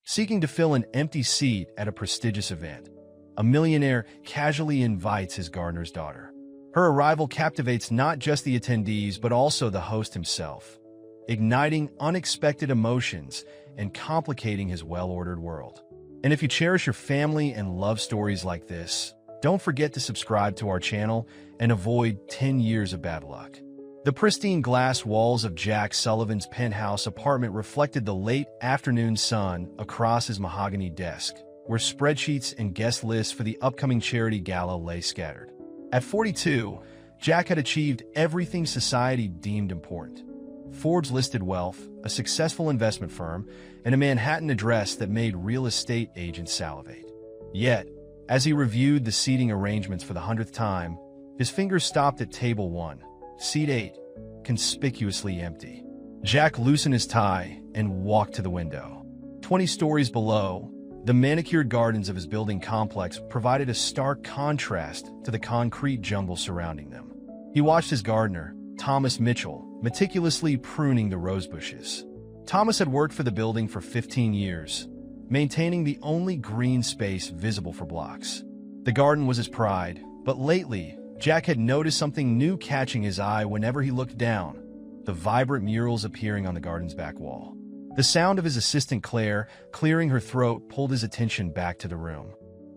seeking to fill an empty seat at a prestigious event. A millionaire casually invites his gardener's daughter. Her arrival captivates not just the attendees but also the host himself, igniting unexpected emotions and complicating his well-ordered world. And if you cherish your family and love stories like this, don't forget to subscribe to our channel and avoid 10 years of bad luck. The pristine glass walls of Jack Sullivan's penthouse apartment reflected the late afternoon sun across his mahogany desk, where spreadsheets and guest lists for the upcoming charity gala lay scattered. At 42, Jack had achieved everything society deemed important. Forbes-listed wealth, a successful investment firm, and a Manhattan address that made real estate agents salivate. Yet, as he reviewed the seating arrangements for the 100th time, his fingers stopped at table 1, seat 8, conspicuously empty. Jack loosened his tie and walked to the window. 20 stories below, the manicured gardens of his building complex provided a stark contrast to the concrete jungle surrounding them. He watched his gardener, Thomas Mitchell, meticulously pruning the rose bushes. Thomas had worked for the building for 15 years, maintaining the only green space visible for blocks. The garden was his pride, but lately, Jack had noticed something new catching his eye whenever he looked down: the vibrant murals appearing on the garden's back wall. The sound of his assistant Claire clearing her throat pulled his attention back to the room.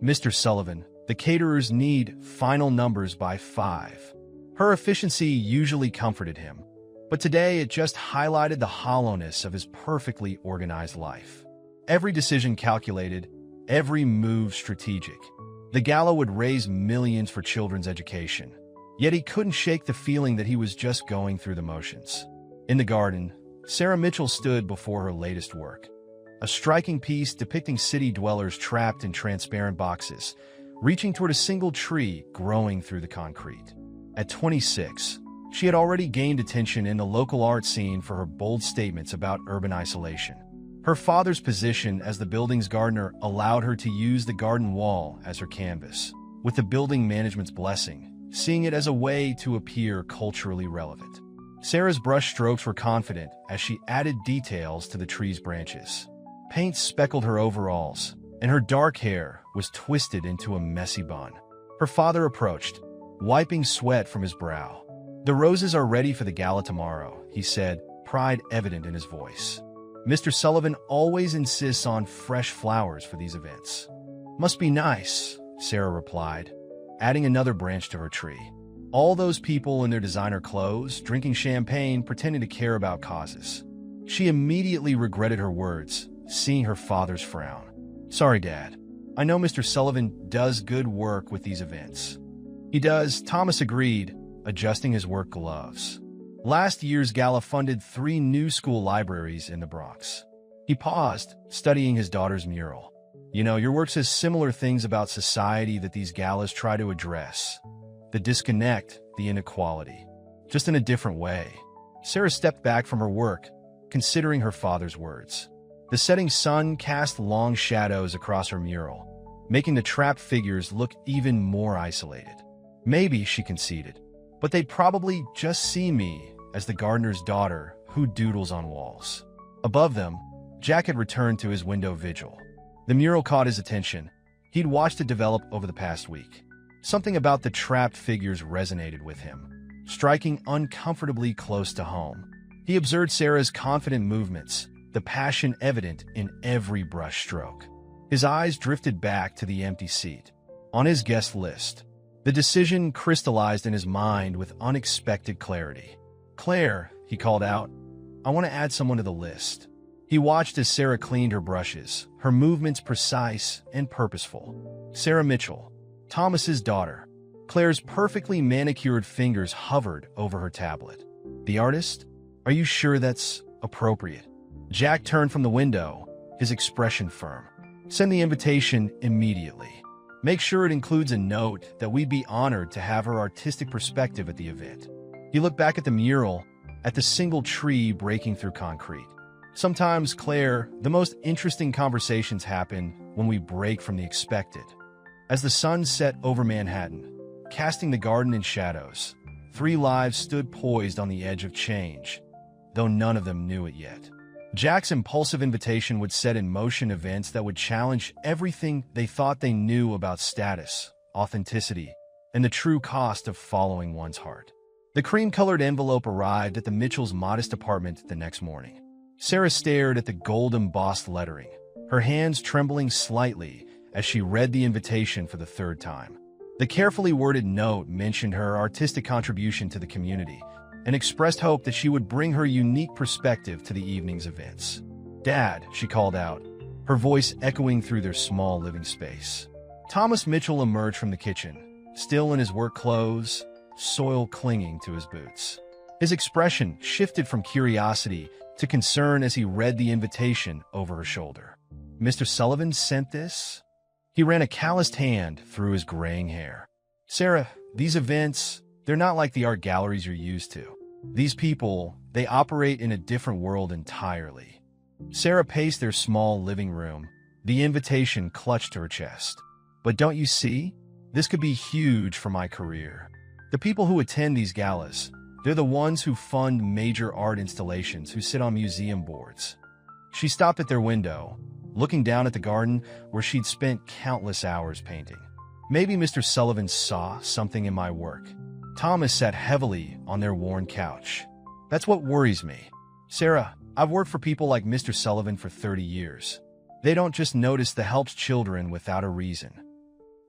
"Mr. Sullivan, the caterers need final numbers by 5. Her efficiency usually comforted him, but today it just highlighted the hollowness of his perfectly organized life. Every decision calculated, every move strategic. The gala would raise millions for children's education, yet he couldn't shake the feeling that he was just going through the motions. In the garden, Sarah Mitchell stood before her latest work, a striking piece depicting city dwellers trapped in transparent boxes, reaching toward a single tree growing through the concrete. At 26, she had already gained attention in the local art scene for her bold statements about urban isolation. Her father's position as the building's gardener allowed her to use the garden wall as her canvas, with the building management's blessing, seeing it as a way to appear culturally relevant. Sarah's brush strokes were confident as she added details to the tree's branches. Paint speckled her overalls, and her dark hair was twisted into a messy bun. Her father approached, wiping sweat from his brow. "The roses are ready for the gala tomorrow," he said, pride evident in his voice. "Mr. Sullivan always insists on fresh flowers for these events." "Must be nice," Sarah replied, adding another branch to her tree. All those people in their designer clothes, drinking champagne, pretending to care about causes. She immediately regretted her words, seeing her father's frown. "Sorry, Dad. I know Mr. Sullivan does good work with these events." "He does," Thomas agreed, adjusting his work gloves. Last year's gala funded 3 new school libraries in the Bronx. He paused, studying his daughter's mural. "You know, your work says similar things about society that these galas try to address. The disconnect, the inequality. Just in a different way." Sarah stepped back from her work, considering her father's words. The setting sun cast long shadows across her mural, making the trapped figures look even more isolated. "Maybe," she conceded, "but they'd probably just see me as the gardener's daughter who doodles on walls." Above them, Jack had returned to his window vigil. The mural caught his attention. He'd watched it develop over the past week. Something about the trapped figures resonated with him, striking uncomfortably close to home. He observed Sarah's confident movements, the passion evident in every brush stroke. His eyes drifted back to the empty seat. On his guest list, the decision crystallized in his mind with unexpected clarity. "Claire," he called out, "I want to add someone to the list." He watched as Sarah cleaned her brushes, her movements precise and purposeful. Sarah Mitchell, Thomas's daughter. Claire's perfectly manicured fingers hovered over her tablet. "The artist? Are you sure that's appropriate?" Jack turned from the window, his expression firm. "Send the invitation immediately. Make sure it includes a note that we'd be honored to have her artistic perspective at the event." He looked back at the mural, at the single tree breaking through concrete. "Sometimes, Claire, the most interesting conversations happen when we break from the expected." As the sun set over Manhattan, casting the garden in shadows, 3 lives stood poised on the edge of change, though none of them knew it yet. Jack's impulsive invitation would set in motion events that would challenge everything they thought they knew about status, authenticity, and the true cost of following one's heart. The cream-colored envelope arrived at the Mitchells' modest apartment the next morning. Sarah stared at the gold-embossed lettering, her hands trembling slightly as she read the invitation for the third time. The carefully worded note mentioned her artistic contribution to the community and expressed hope that she would bring her unique perspective to the evening's events. "Dad," she called out, her voice echoing through their small living space. Thomas Mitchell emerged from the kitchen, still in his work clothes, soil clinging to his boots. His expression shifted from curiosity to concern as he read the invitation over her shoulder. "Mr. Sullivan sent this?" He ran a calloused hand through his graying hair. "Sarah, these events, they're not like the art galleries you're used to. These people, they operate in a different world entirely." Sarah paced their small living room, the invitation clutched to her chest. "But don't you see? This could be huge for my career. The people who attend these galas, they're the ones who fund major art installations, who sit on museum boards." She stopped at their window, looking down at the garden where she'd spent countless hours painting. "Maybe Mr. Sullivan saw something in my work." Thomas sat heavily on their worn couch. "That's what worries me. Sarah, I've worked for people like Mr. Sullivan for 30 years. They don't just notice the helped children without a reason."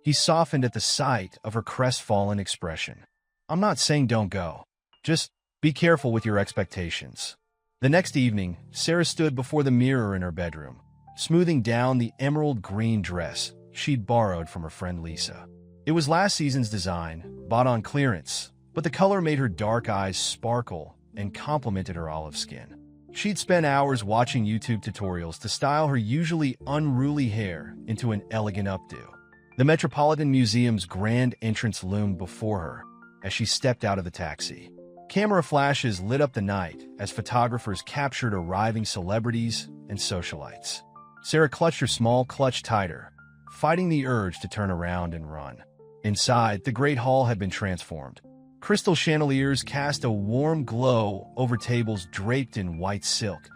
He softened at the sight of her crestfallen expression. "I'm not saying don't go. Just be careful with your expectations." The next evening, Sarah stood before the mirror in her bedroom, smoothing down the emerald green dress she'd borrowed from her friend Lisa. It was last season's design, bought on clearance, but the color made her dark eyes sparkle and complemented her olive skin. She'd spent hours watching YouTube tutorials to style her usually unruly hair into an elegant updo. The Metropolitan Museum's grand entrance loomed before her as she stepped out of the taxi. Camera flashes lit up the night as photographers captured arriving celebrities and socialites. Sarah clutched her small clutch tighter, fighting the urge to turn around and run. Inside, the great hall had been transformed. Crystal chandeliers cast a warm glow over tables draped in white silk,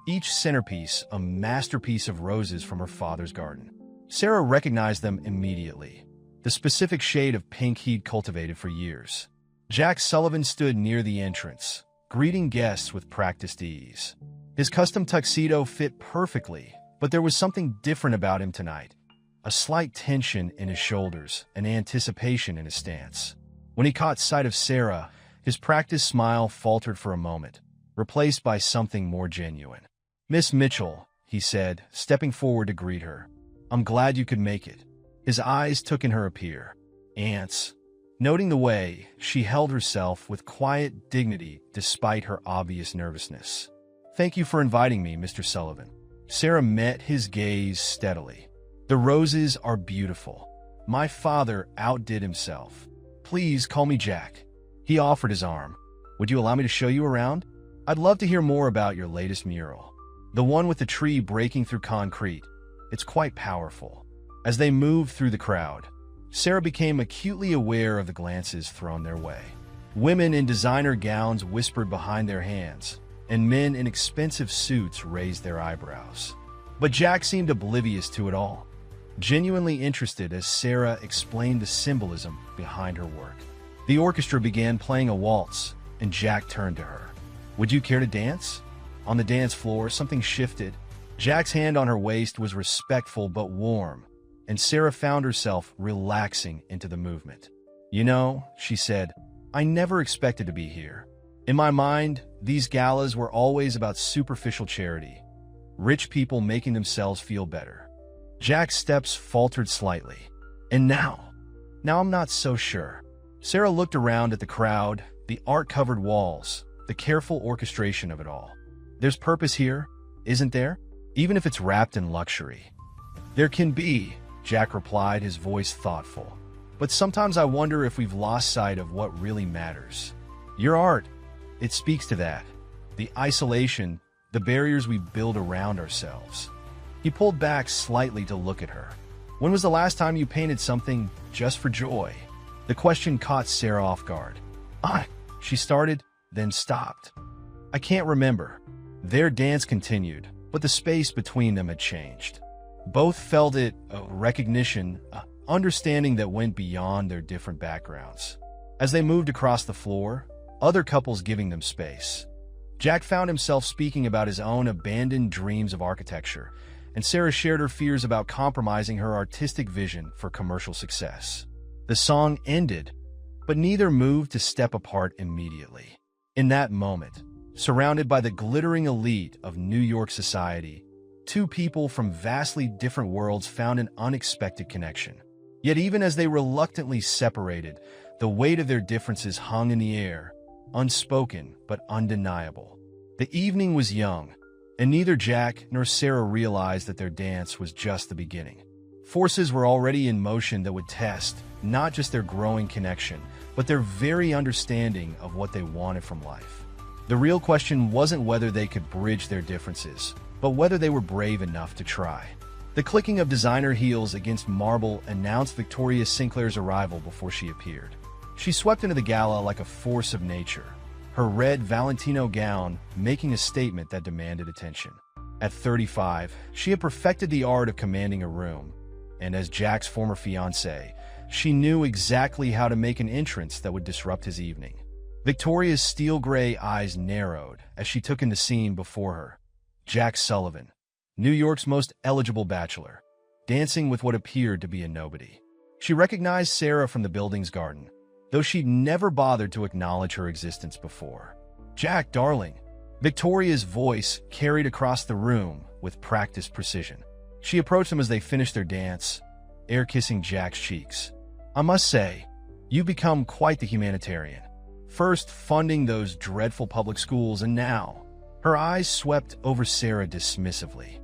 each centerpiece a masterpiece of roses from her father's garden. Sarah recognized them immediately, the specific shade of pink he'd cultivated for years. Jack Sullivan stood near the entrance, greeting guests with practiced ease. His custom tuxedo fit perfectly, but there was something different about him tonight. A slight tension in his shoulders, an anticipation in his stance. When he caught sight of Sarah, his practiced smile faltered for a moment, replaced by something more genuine. "Miss Mitchell," he said, stepping forward to greet her. "I'm glad you could make it." His eyes took in her appeal. "Aunts." Noting the way she held herself with quiet dignity despite her obvious nervousness. "Thank you for inviting me, Mr. Sullivan." Sarah met his gaze steadily. "The roses are beautiful. My father outdid himself. Please call me Jack." He offered his arm. "Would you allow me to show you around? I'd love to hear more about your latest mural. The one with the tree breaking through concrete. It's quite powerful." As they moved through the crowd, Sarah became acutely aware of the glances thrown their way. Women in designer gowns whispered behind their hands, and men in expensive suits raised their eyebrows. But Jack seemed oblivious to it all, genuinely interested as Sarah explained the symbolism behind her work. The orchestra began playing a waltz, and Jack turned to her. "Would you care to dance?" On the dance floor, something shifted. Jack's hand on her waist was respectful but warm, and Sarah found herself relaxing into the movement. "You know," she said, "I never expected to be here. In my mind, these galas were always about superficial charity, rich people making themselves feel better." Jack's steps faltered slightly. "And now I'm not so sure." Sarah looked around at the crowd, the art-covered walls, the careful orchestration of it all. "There's purpose here, isn't there? Even if it's wrapped in luxury." "There can be," Jack replied, his voice thoughtful. "But sometimes I wonder if we've lost sight of what really matters. Your art, it speaks to that. The isolation, the barriers we build around ourselves." He pulled back slightly to look at her. "When was the last time you painted something just for joy?" The question caught Sarah off guard. She started, then stopped. "I can't remember. Their dance continued, but the space between them had changed. Both felt it, a recognition, a understanding that went beyond their different backgrounds. As they moved across the floor, other couples giving them space. Jack found himself speaking about his own abandoned dreams of architecture, and Sarah shared her fears about compromising her artistic vision for commercial success. The song ended, but neither moved to step apart immediately. In that moment, surrounded by the glittering elite of New York society, two people from vastly different worlds found an unexpected connection. Yet even as they reluctantly separated, the weight of their differences hung in the air, unspoken but undeniable. The evening was young, and neither Jack nor Sarah realized that their dance was just the beginning. Forces were already in motion that would test not just their growing connection, but their very understanding of what they wanted from life. The real question wasn't whether they could bridge their differences, but whether they were brave enough to try. The clicking of designer heels against marble announced Victoria Sinclair's arrival before she appeared. She swept into the gala like a force of nature, her red Valentino gown making a statement that demanded attention. At 35, she had perfected the art of commanding a room, and as Jack's former fiancée, she knew exactly how to make an entrance that would disrupt his evening. Victoria's steel-gray eyes narrowed as she took in the scene before her. Jack Sullivan, New York's most eligible bachelor, dancing with what appeared to be a nobody. She recognized Sarah from the building's garden, though she'd never bothered to acknowledge her existence before. "Jack, darling." Victoria's voice carried across the room with practiced precision. She approached them as they finished their dance, air-kissing Jack's cheeks. "I must say, you've become quite the humanitarian. First funding those dreadful public schools, and now..." Her eyes swept over Sarah dismissively.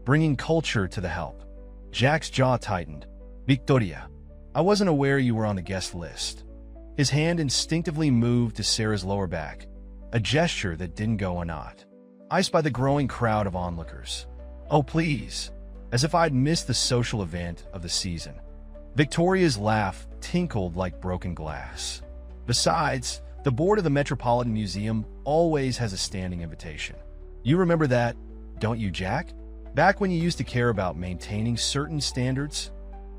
"Bringing culture to the help." Jack's jaw tightened. "Victoria, I wasn't aware you were on the guest list." His hand instinctively moved to Sarah's lower back, a gesture that didn't go unnoticed, iced by the growing crowd of onlookers. "Oh, please," as if I'd missed the social event of the season. Victoria's laugh tinkled like broken glass. "Besides, the board of the Metropolitan Museum always has a standing invitation. You remember that, don't you, Jack? Back when you used to care about maintaining certain standards?"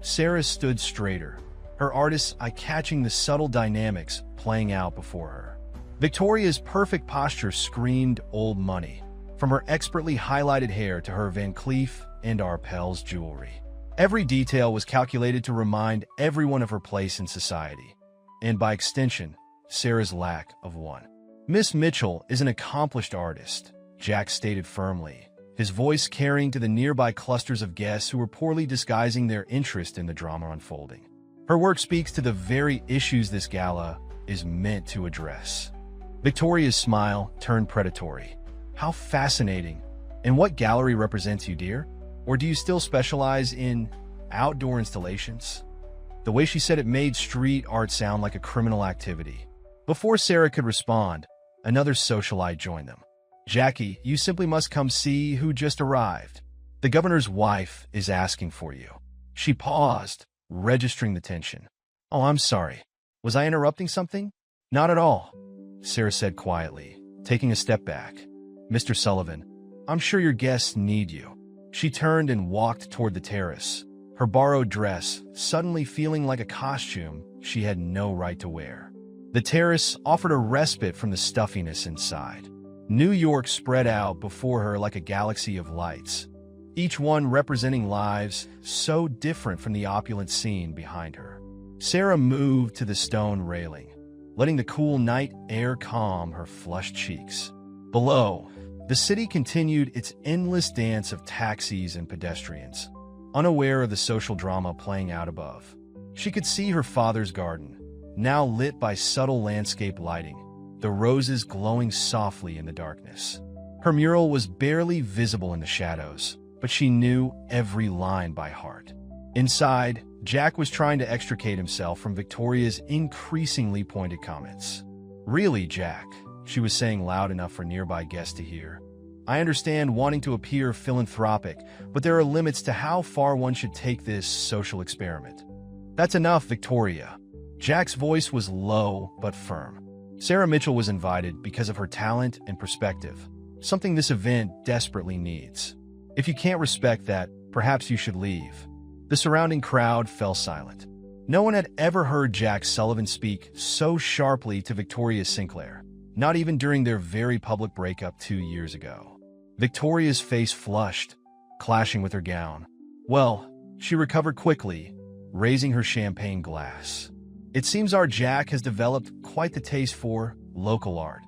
Sarah stood straighter, her artist's eye catching the subtle dynamics playing out before her. Victoria's perfect posture screamed old money, from her expertly highlighted hair to her Van Cleef & Arpels jewelry. Every detail was calculated to remind everyone of her place in society, and by extension, Sarah's lack of one. "Miss Mitchell is an accomplished artist," Jack stated firmly, his voice carrying to the nearby clusters of guests who were poorly disguising their interest in the drama unfolding. "Her work speaks to the very issues this gala is meant to address." Victoria's smile turned predatory. "How fascinating. And what gallery represents you, dear? Or do you still specialize in outdoor installations?" The way she said it made street art sound like a criminal activity. Before Sarah could respond, another socialite joined them. "Jackie, you simply must come see who just arrived. The governor's wife is asking for you." She paused, registering the tension. "Oh, I'm sorry. Was I interrupting something?" "Not at all," Sarah said quietly, taking a step back. "Mr. Sullivan, I'm sure your guests need you." She turned and walked toward the terrace, her borrowed dress suddenly feeling like a costume she had no right to wear. The terrace offered a respite from the stuffiness inside. New York spread out before her like a galaxy of lights, each one representing lives so different from the opulent scene behind her. Sarah moved to the stone railing, letting the cool night air calm her flushed cheeks. Below, the city continued its endless dance of taxis and pedestrians, unaware of the social drama playing out above. She could see her father's garden, now lit by subtle landscape lighting, the roses glowing softly in the darkness. Her mural was barely visible in the shadows, but she knew every line by heart. Inside, Jack was trying to extricate himself from Victoria's increasingly pointed comments. "Really, Jack," she was saying loud enough for nearby guests to hear. "I understand wanting to appear philanthropic, but there are limits to how far one should take this social experiment." "That's enough, Victoria." Jack's voice was low but firm. Sarah Mitchell was invited because of her talent and perspective, something this event desperately needs. If you can't respect that, perhaps you should leave." The surrounding crowd fell silent. No one had ever heard Jack Sullivan speak so sharply to Victoria Sinclair, not even during their very public breakup 2 years ago. Victoria's face flushed, clashing with her gown. Well, she recovered quickly, raising her champagne glass. "It seems our Jack has developed quite the taste for local art."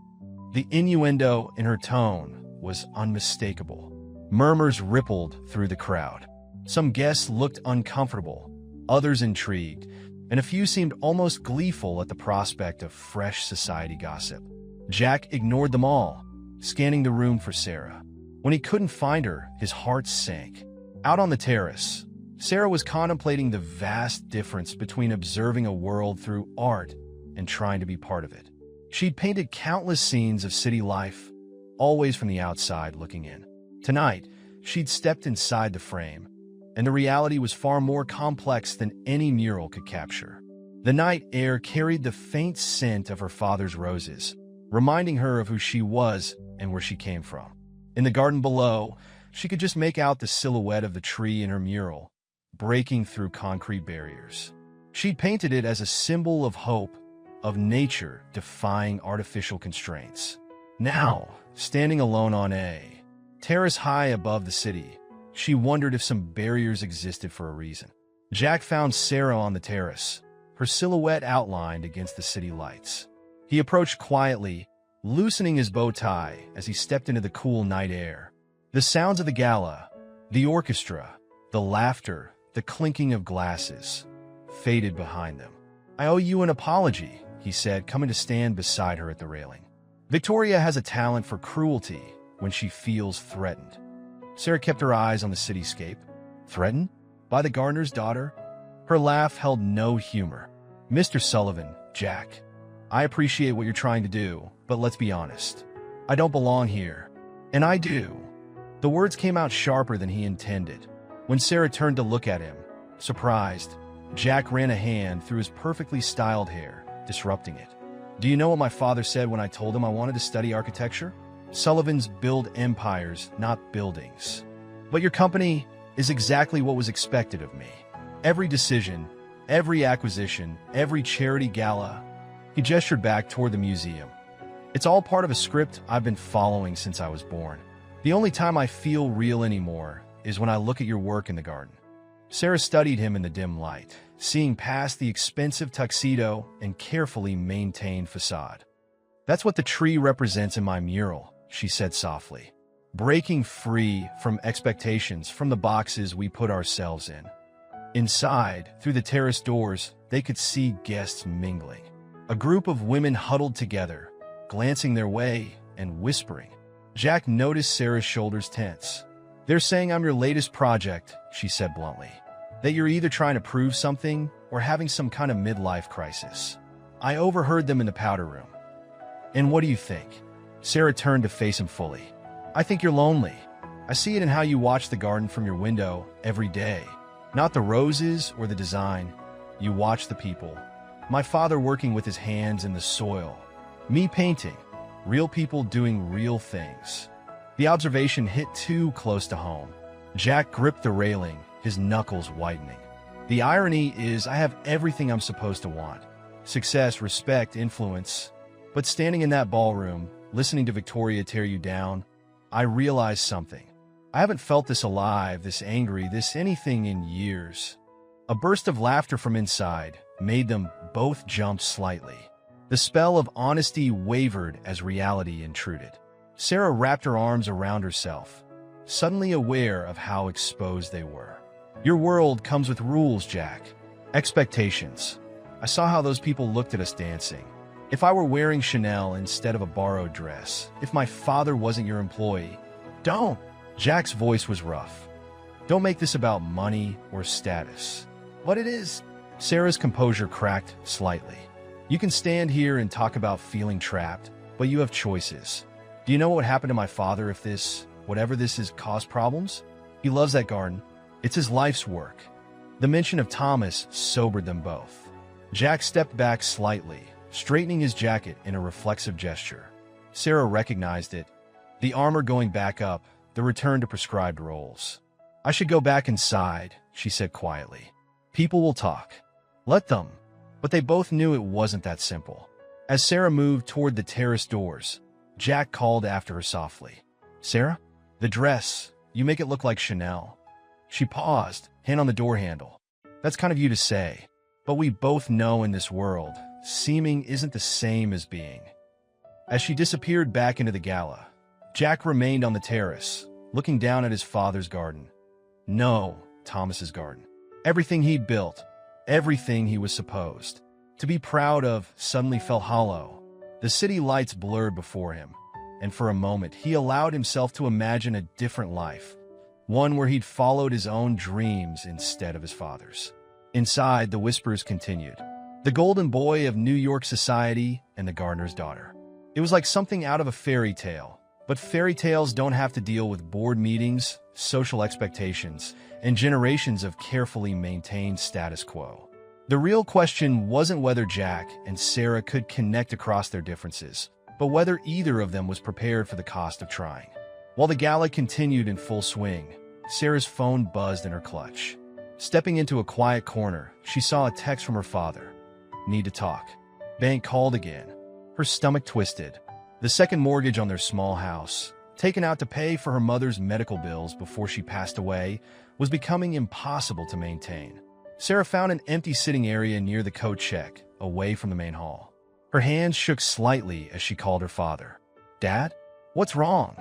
The innuendo in her tone was unmistakable. Murmurs rippled through the crowd. Some guests looked uncomfortable, others intrigued, and a few seemed almost gleeful at the prospect of fresh society gossip. Jack ignored them all, scanning the room for Sarah. When he couldn't find her, his heart sank. Out on the terrace, Sarah was contemplating the vast difference between observing a world through art and trying to be part of it. She'd painted countless scenes of city life, always from the outside looking in. Tonight, she'd stepped inside the frame, and the reality was far more complex than any mural could capture. The night air carried the faint scent of her father's roses, reminding her of who she was and where she came from. In the garden below, she could just make out the silhouette of the tree in her mural, breaking through concrete barriers. She'd painted it as a symbol of hope, of nature defying artificial constraints. Now, standing alone on a terrace high above the city, she wondered if some barriers existed for a reason. Jack found Sarah on the terrace, her silhouette outlined against the city lights. He approached quietly, loosening his bow tie as he stepped into the cool night air. The sounds of the gala, the orchestra, the laughter, the clinking of glasses, faded behind them. "I owe you an apology," he said, coming to stand beside her at the railing. Victoria has a talent for cruelty when she feels threatened. Sarah kept her eyes on the cityscape. Threatened? By the gardener's daughter? Her laugh held no humor. "Mr. Sullivan, Jack, I appreciate what you're trying to do, but let's be honest. I don't belong here. And I do." The words came out sharper than he intended. When Sarah turned to look at him, surprised, Jack ran a hand through his perfectly styled hair, disrupting it. "Do you know what my father said when I told him I wanted to study architecture? Sullivans build empires, not buildings. But your company is exactly what was expected of me. Every decision, every acquisition, every charity gala." He gestured back toward the museum. "It's all part of a script I've been following since I was born. The only time I feel real anymore is when I look at your work in the garden." Sarah studied him in the dim light, seeing past the expensive tuxedo and carefully maintained facade. "That's what the tree represents in my mural," she said softly. "Breaking free from expectations from the boxes we put ourselves in." Inside, through the terrace doors, they could see guests mingling. A group of women huddled together, glancing their way and whispering. Jack noticed Sarah's shoulders tense. "They're saying I'm your latest project," she said bluntly. "That you're either trying to prove something or having some kind of midlife crisis. I overheard them in the powder room." "And what do you think?" Sarah turned to face him fully. "I think you're lonely. I see it in how you watch the garden from your window every day. Not the roses or the design. You watch the people. My father working with his hands in the soil. Me painting. Real people doing real things." The observation hit too close to home. Jack gripped the railing, his knuckles whitening. "The irony is I have everything I'm supposed to want. Success, respect, influence. But standing in that ballroom, listening to Victoria tear you down, I realized something. I haven't felt this alive, this angry, this anything in years." A burst of laughter from inside made them both jump slightly. The spell of honesty wavered as reality intruded. Sarah wrapped her arms around herself, suddenly aware of how exposed they were. "Your world comes with rules, Jack. Expectations. I saw how those people looked at us dancing. If I were wearing Chanel instead of a borrowed dress, if my father wasn't your employee, don't." Jack's voice was rough. "Don't make this about money or status." "But it is." Sarah's composure cracked slightly. "You can stand here and talk about feeling trapped, but you have choices. Do you know what would happen to my father if this, whatever this is, caused problems? He loves that garden. It's his life's work." The mention of Thomas sobered them both. Jack stepped back slightly, straightening his jacket in a reflexive gesture. Sarah recognized it. The armor going back up, the return to prescribed roles. I should go back inside, she said quietly. People will talk. Let them. But they both knew it wasn't that simple. As Sarah moved toward the terrace doors, Jack called after her softly. Sarah? The dress. You make it look like Chanel. She paused, hand on the door handle. That's kind of you to say. But we both know in this world, seeming isn't the same as being. As she disappeared back into the Gala, Jack remained on the terrace, looking down at his father's garden. No, Thomas's garden. Everything he'd built, everything he was supposed to be proud of, suddenly fell hollow. The city lights blurred before him, and for a moment he allowed himself to imagine a different life, one where he'd followed his own dreams instead of his father's. Inside, the whispers continued. The golden boy of New York society and the gardener's daughter. It was like something out of a fairy tale, but fairy tales don't have to deal with board meetings, social expectations, and generations of carefully maintained status quo. The real question wasn't whether Jack and Sarah could connect across their differences, but whether either of them was prepared for the cost of trying. While the gala continued in full swing, Sarah's phone buzzed in her clutch. Stepping into a quiet corner, she saw a text from her father. Need to talk. Bank called again. Her stomach twisted. The second mortgage on their small house, taken out to pay for her mother's medical bills before she passed away, was becoming impossible to maintain. Sarah found an empty sitting area near the coat check, away from the main hall. Her hands shook slightly as she called her father. Dad? What's wrong?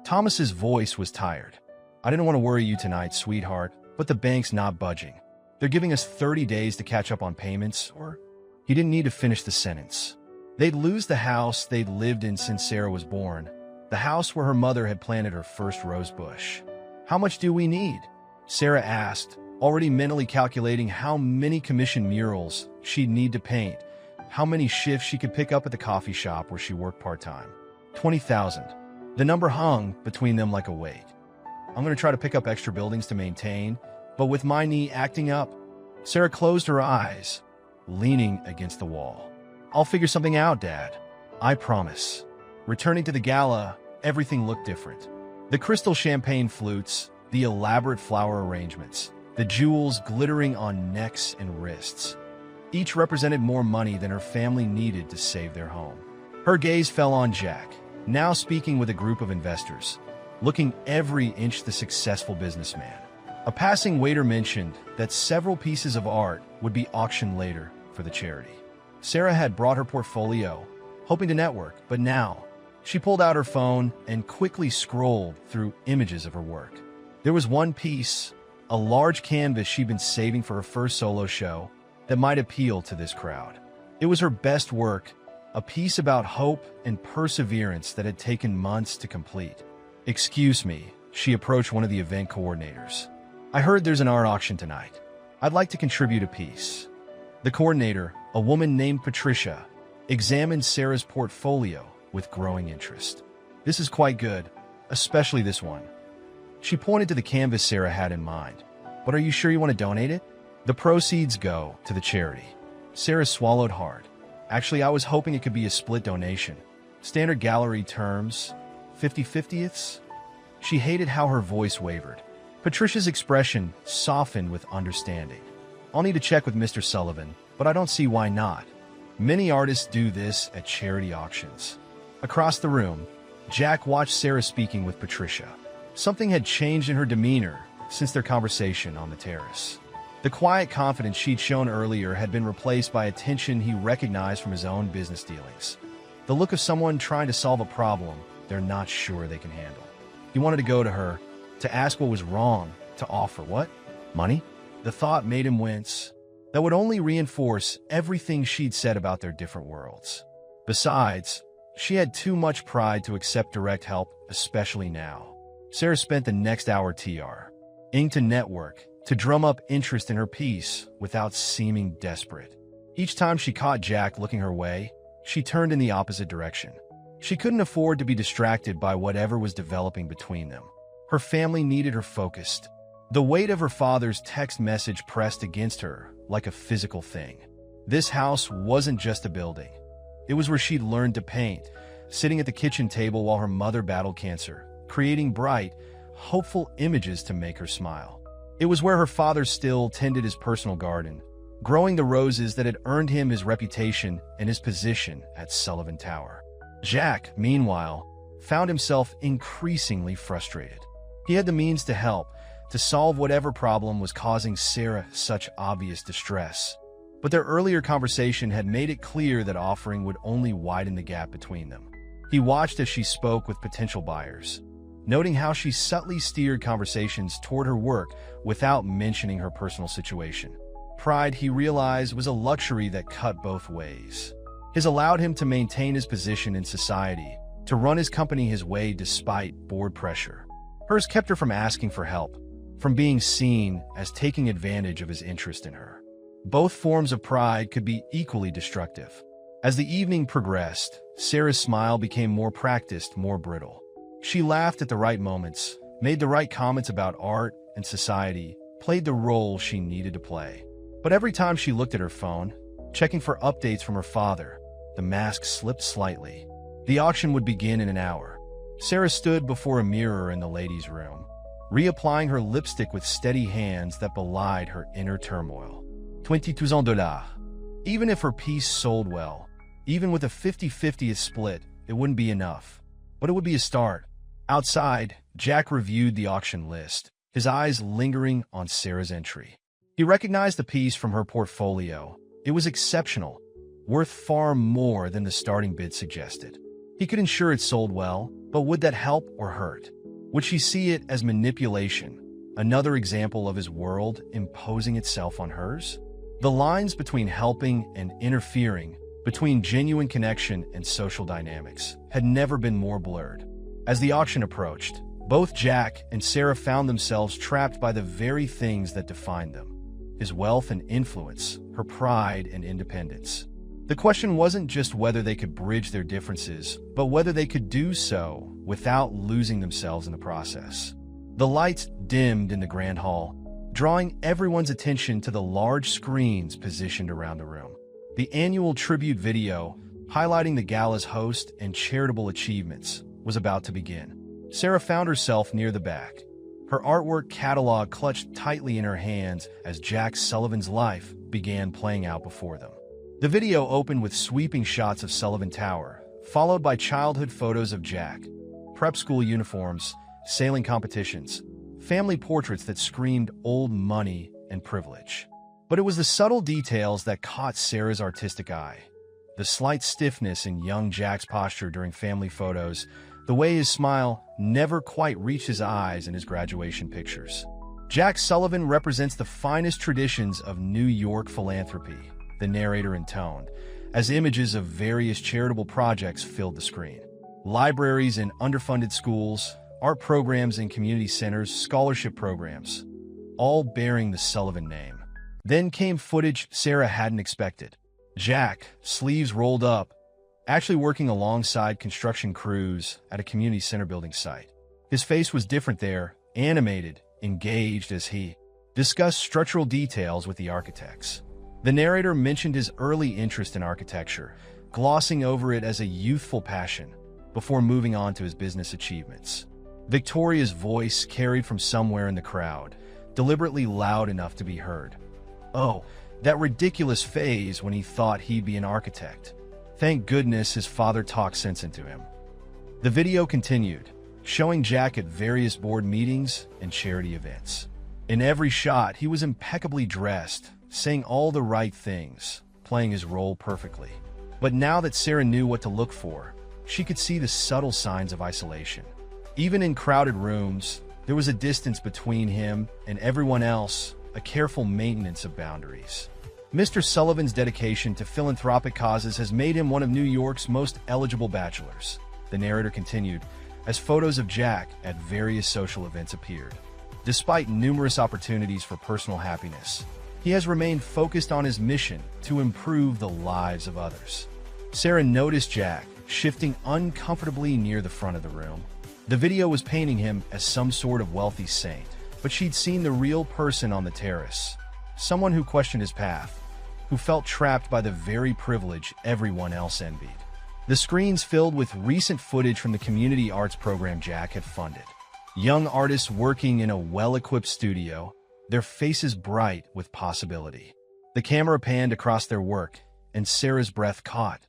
Thomas's voice was tired. I didn't want to worry you tonight, sweetheart, but the bank's not budging. They're giving us 30 days to catch up on payments, or... He didn't need to finish the sentence. They'd lose the house they'd lived in since Sarah was born, the house where her mother had planted her first rose bush. How much do we need? Sarah asked, already mentally calculating how many commission murals she'd need to paint, how many shifts she could pick up at the coffee shop where she worked part-time. 20,000. The number hung between them like a weight. I'm going to try to pick up extra buildings to maintain, but with my knee acting up, Sarah closed her eyes, leaning against the wall. I'll figure something out, Dad. I promise. Returning to the gala, everything looked different. The crystal champagne flutes, the elaborate flower arrangements, the jewels glittering on necks and wrists. Each represented more money than her family needed to save their home. Her gaze fell on Jack, now speaking with a group of investors, looking every inch the successful businessman. A passing waiter mentioned that several pieces of art would be auctioned later for the charity. Sarah had brought her portfolio, hoping to network, but now she pulled out her phone and quickly scrolled through images of her work. There was one piece, a large canvas she'd been saving for her first solo show, that might appeal to this crowd. It was her best work, a piece about hope and perseverance that had taken months to complete. Excuse me, she approached one of the event coordinators. I heard there's an art auction tonight. I'd like to contribute a piece. The coordinator, a woman named Patricia, examined Sarah's portfolio with growing interest. This is quite good, especially this one. She pointed to the canvas Sarah had in mind. But are you sure you want to donate it? The proceeds go to the charity. Sarah swallowed hard. Actually, I was hoping it could be a split donation. Standard gallery terms, 50/50ths? She hated how her voice wavered. Patricia's expression softened with understanding. I'll need to check with Mr. Sullivan, but I don't see why not. Many artists do this at charity auctions. Across the room, Jack watched Sarah speaking with Patricia. Something had changed in her demeanor since their conversation on the terrace. The quiet confidence she'd shown earlier had been replaced by a tension he recognized from his own business dealings. The look of someone trying to solve a problem they're not sure they can handle. He wanted to go to her, to ask what was wrong, to offer what? Money? The thought made him wince. That would only reinforce everything she'd said about their different worlds. Besides, she had too much pride to accept direct help, especially now. Sarah spent the next hour inked to network, to drum up interest in her piece without seeming desperate. Each time she caught Jack looking her way, she turned in the opposite direction. She couldn't afford to be distracted by whatever was developing between them. Her family needed her focused. The weight of her father's text message pressed against her like a physical thing. This house wasn't just a building. It was where she'd learned to paint, sitting at the kitchen table while her mother battled cancer, creating bright, hopeful images to make her smile. It was where her father still tended his personal garden, growing the roses that had earned him his reputation and his position at Sullivan Tower. Jack, meanwhile, found himself increasingly frustrated. He had the means to help, to solve whatever problem was causing Sarah such obvious distress. But their earlier conversation had made it clear that offering would only widen the gap between them. He watched as she spoke with potential buyers, noting how she subtly steered conversations toward her work without mentioning her personal situation. Pride, he realized, was a luxury that cut both ways. His allowed him to maintain his position in society, to run his company his way despite board pressure. Hers kept her from asking for help, from being seen as taking advantage of his interest in her. Both forms of pride could be equally destructive. As the evening progressed, Sarah's smile became more practiced, more brittle. She laughed at the right moments, made the right comments about art and society, played the role she needed to play. But every time she looked at her phone, checking for updates from her father, the mask slipped slightly. The auction would begin in an hour. Sarah stood before a mirror in the ladies' room, reapplying her lipstick with steady hands that belied her inner turmoil. $22,000. Even if her piece sold well, even with a 50-50 split, it wouldn't be enough. But it would be a start. Outside, Jack reviewed the auction list, his eyes lingering on Sarah's entry. He recognized the piece from her portfolio. It was exceptional, worth far more than the starting bid suggested. He could ensure it sold well, but would that help or hurt? Would she see it as manipulation, another example of his world imposing itself on hers? The lines between helping and interfering, between genuine connection and social dynamics, had never been more blurred. As the auction approached, both Jack and Sarah found themselves trapped by the very things that defined them: his wealth and influence, her pride and independence. The question wasn't just whether they could bridge their differences, but whether they could do so without losing themselves in the process. The lights dimmed in the grand hall, drawing everyone's attention to the large screens positioned around the room. The annual tribute video, highlighting the Gala's host and charitable achievements, was about to begin. Sarah found herself near the back, her artwork catalog clutched tightly in her hands as Jack Sullivan's life began playing out before them. The video opened with sweeping shots of Sullivan Tower, followed by childhood photos of Jack, prep school uniforms, sailing competitions, family portraits that screamed old money and privilege. But it was the subtle details that caught Sarah's artistic eye. The slight stiffness in young Jack's posture during family photos, the way his smile never quite reached his eyes in his graduation pictures. Jack Sullivan represents the finest traditions of New York philanthropy, the narrator intoned, as images of various charitable projects filled the screen. Libraries in underfunded schools, art programs in community centers, scholarship programs, all bearing the Sullivan name. Then came footage Sarah hadn't expected. Jack, sleeves rolled up, actually working alongside construction crews at a community center building site. His face was different there, animated, engaged as he discussed structural details with the architects. The narrator mentioned his early interest in architecture, glossing over it as a youthful passion, before moving on to his business achievements. Victoria's voice carried from somewhere in the crowd, deliberately loud enough to be heard. Oh, that ridiculous phase when he thought he'd be an architect. Thank goodness his father talked sense into him. The video continued, showing Jack at various board meetings and charity events. In every shot, he was impeccably dressed, saying all the right things, playing his role perfectly. But now that Sarah knew what to look for, she could see the subtle signs of isolation. Even in crowded rooms, there was a distance between him and everyone else, a careful maintenance of boundaries. Mr. Sullivan's dedication to philanthropic causes has made him one of New York's most eligible bachelors, the narrator continued, as photos of Jack at various social events appeared. Despite numerous opportunities for personal happiness, he has remained focused on his mission to improve the lives of others. Sarah noticed Jack shifting uncomfortably near the front of the room. The video was painting him as some sort of wealthy saint, but she'd seen the real person on the terrace, someone who questioned his path, who felt trapped by the very privilege everyone else envied. The screens filled with recent footage from the community arts program Jack had funded. Young artists working in a well-equipped studio, their faces bright with possibility. The camera panned across their work, and Sarah's breath caught.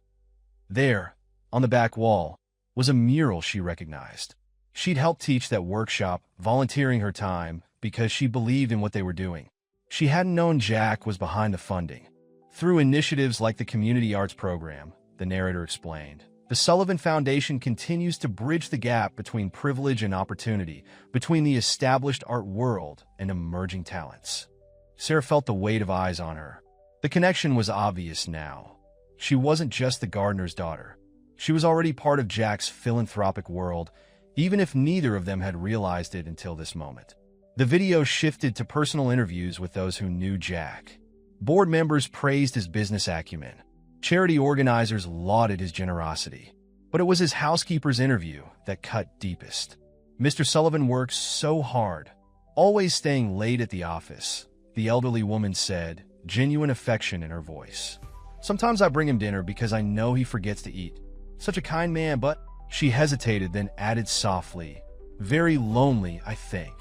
There, on the back wall, was a mural she recognized. She'd helped teach that workshop, volunteering her time because she believed in what they were doing. She hadn't known Jack was behind the funding. Through initiatives like the Community Arts Program, the narrator explained, the Sullivan Foundation continues to bridge the gap between privilege and opportunity, between the established art world and emerging talents. Sarah felt the weight of eyes on her. The connection was obvious now. She wasn't just the gardener's daughter. She was already part of Jack's philanthropic world, even if neither of them had realized it until this moment. The video shifted to personal interviews with those who knew Jack. Board members praised his business acumen. Charity organizers lauded his generosity. But it was his housekeeper's interview that cut deepest. Mr. Sullivan works so hard, always staying late at the office, the elderly woman said, genuine affection in her voice. Sometimes I bring him dinner because I know he forgets to eat. Such a kind man, but... She hesitated, then added softly, very lonely, I think.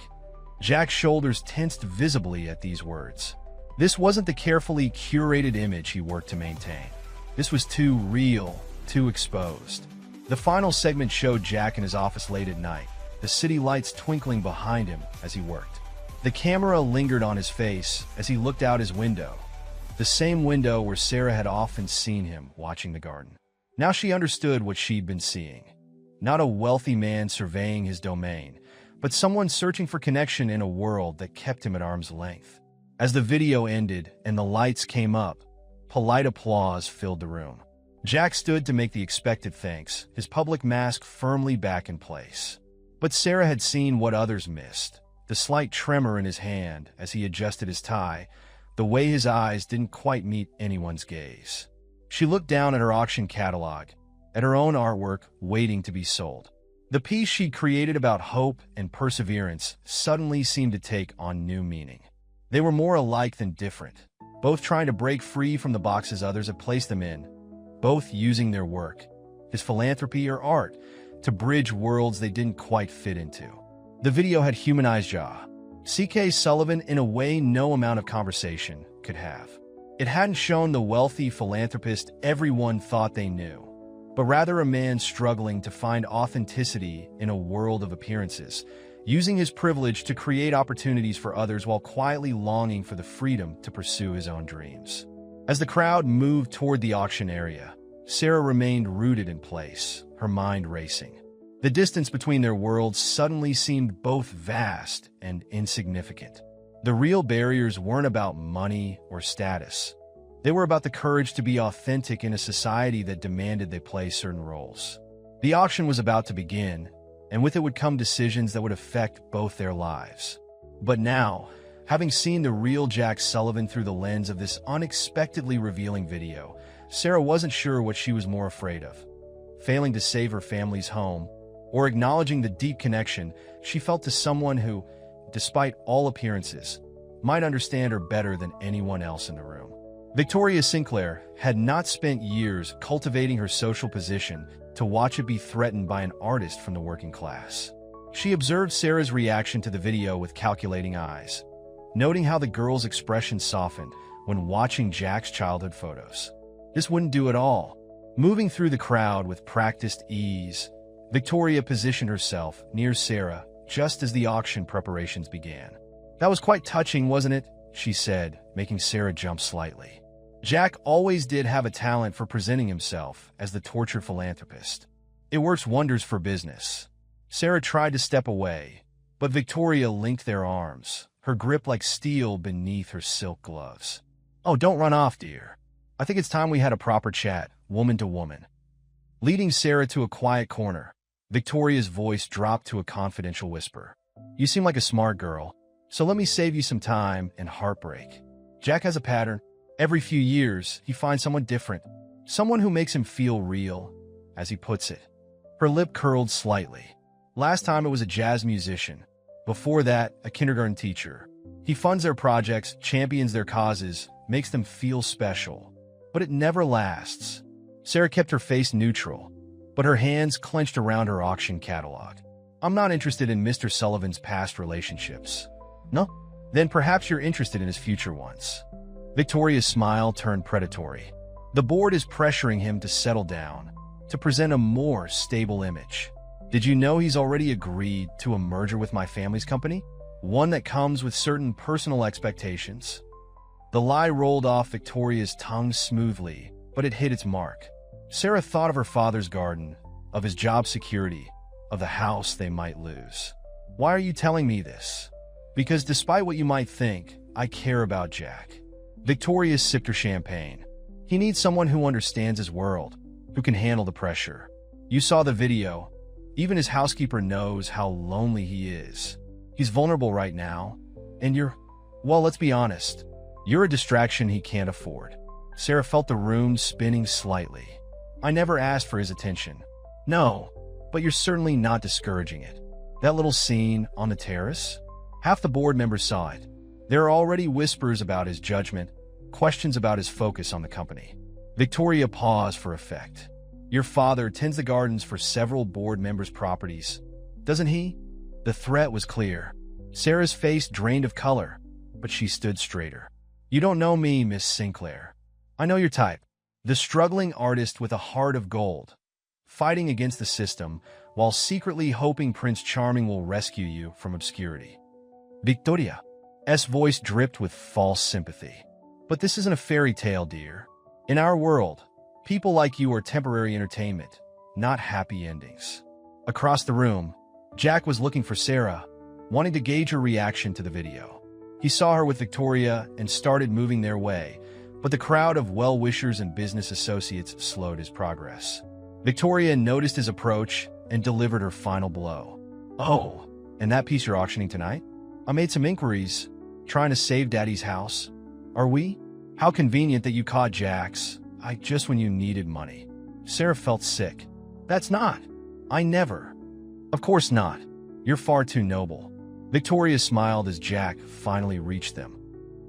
Jack's shoulders tensed visibly at these words. This wasn't the carefully curated image he worked to maintain. This was too real, too exposed. The final segment showed Jack in his office late at night, the city lights twinkling behind him as he worked. The camera lingered on his face as he looked out his window, the same window where Sarah had often seen him watching the garden. Now she understood what she'd been seeing. Not a wealthy man surveying his domain, but someone searching for connection in a world that kept him at arm's length. As the video ended and the lights came up, polite applause filled the room. Jack stood to make the expected thanks, his public mask firmly back in place. But Sarah had seen what others missed, the slight tremor in his hand as he adjusted his tie, the way his eyes didn't quite meet anyone's gaze. She looked down at her auction catalog, at her own artwork waiting to be sold. The piece she'd created about hope and perseverance suddenly seemed to take on new meaning. They were more alike than different, both trying to break free from the boxes others had placed them in, both using their work, his philanthropy or art, to bridge worlds they didn't quite fit into. The video had humanized C.K. Sullivan in a way no amount of conversation could have. It hadn't shown the wealthy philanthropist everyone thought they knew, but rather a man struggling to find authenticity in a world of appearances, using his privilege to create opportunities for others while quietly longing for the freedom to pursue his own dreams. As the crowd moved toward the auction area, Sarah remained rooted in place, her mind racing. The distance between their worlds suddenly seemed both vast and insignificant. The real barriers weren't about money or status. They were about the courage to be authentic in a society that demanded they play certain roles. The auction was about to begin, and with it would come decisions that would affect both their lives. But now, having seen the real Jack Sullivan through the lens of this unexpectedly revealing video, Sarah wasn't sure what she was more afraid of: failing to save her family's home, or acknowledging the deep connection she felt to someone who, despite all appearances, might understand her better than anyone else in the room. Victoria Sinclair had not spent years cultivating her social position to watch it be threatened by an artist from the working class. She observed Sarah's reaction to the video with calculating eyes, noting how the girl's expression softened when watching Jack's childhood photos. This wouldn't do at all. Moving through the crowd with practiced ease, Victoria positioned herself near Sarah just as the auction preparations began. "That was quite touching, wasn't it?" she said, making Sarah jump slightly. Jack always did have a talent for presenting himself as the tortured philanthropist. It works wonders for business. Sarah tried to step away, but Victoria linked their arms, her grip like steel beneath her silk gloves. "Oh, don't run off, dear. I think it's time we had a proper chat, woman to woman." Leading Sarah to a quiet corner, Victoria's voice dropped to a confidential whisper. "You seem like a smart girl, so let me save you some time and heartbreak. Jack has a pattern. Every few years, he finds someone different, someone who makes him feel real, as he puts it." Her lip curled slightly. Last time it was a jazz musician. Before that, a kindergarten teacher. He funds their projects, champions their causes, makes them feel special. But it never lasts. Sarah kept her face neutral, but her hands clenched around her auction catalog. I'm not interested in Mr. Sullivan's past relationships. No? Then perhaps you're interested in his future ones. Victoria's smile turned predatory. The board is pressuring him to settle down, to present a more stable image. Did you know he's already agreed to a merger with my family's company? One that comes with certain personal expectations. The lie rolled off Victoria's tongue smoothly, but it hit its mark. Sarah thought of her father's garden, of his job security, of the house they might lose. Why are you telling me this? Because despite what you might think, I care about Jack. Victoria sipped her champagne. He needs someone who understands his world, who can handle the pressure. You saw the video. Even his housekeeper knows how lonely he is. He's vulnerable right now, and well, let's be honest, you're a distraction he can't afford. Sarah felt the room spinning slightly. I never asked for his attention. No, but you're certainly not discouraging it. That little scene on the terrace? Half the board members saw it. There are already whispers about his judgment, questions about his focus on the company. Victoria paused for effect. Your father tends the gardens for several board members' properties, doesn't he? The threat was clear. Sarah's face drained of color, but she stood straighter. You don't know me, Miss Sinclair. I know your type. The struggling artist with a heart of gold, fighting against the system while secretly hoping Prince Charming will rescue you from obscurity. Victoria's voice dripped with false sympathy. But this isn't a fairy tale, dear. In our world, people like you are temporary entertainment, not happy endings. Across the room, Jack was looking for Sarah, wanting to gauge her reaction to the video. He saw her with Victoria and started moving their way, but the crowd of well-wishers and business associates slowed his progress. Victoria noticed his approach and delivered her final blow. Oh, and that piece you're auctioning tonight? I made some inquiries, trying to save Daddy's house. Are we? How convenient that you caught Jack's, just when you needed money. Sarah felt sick. That's not. I never. Of course not. You're far too noble. Victoria smiled as Jack finally reached them.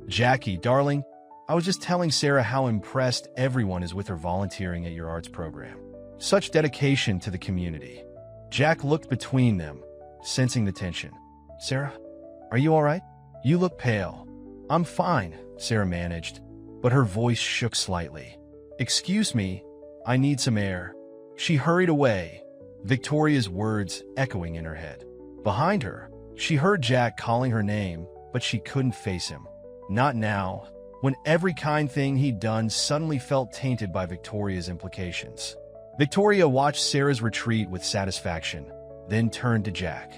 Jackie, darling, I was just telling Sarah how impressed everyone is with her volunteering at your arts program. Such dedication to the community. Jack looked between them, sensing the tension. Sarah, are you all right? You look pale. I'm fine, Sarah managed, but her voice shook slightly. Excuse me, I need some air. She hurried away, Victoria's words echoing in her head. Behind her, she heard Jack calling her name, but she couldn't face him. Not now, when every kind thing he'd done suddenly felt tainted by Victoria's implications. Victoria watched Sarah's retreat with satisfaction, then turned to Jack.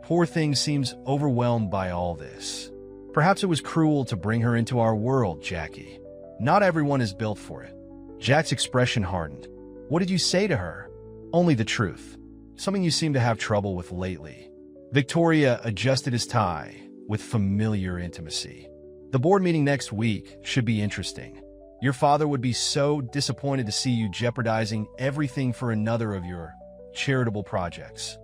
Poor thing seems overwhelmed by all this. Perhaps it was cruel to bring her into our world, Jackie. Not everyone is built for it. Jack's expression hardened. What did you say to her? Only the truth. Something you seem to have trouble with lately. Victoria adjusted his tie with familiar intimacy. The board meeting next week should be interesting. Your father would be so disappointed to see you jeopardizing everything for another of your charitable projects.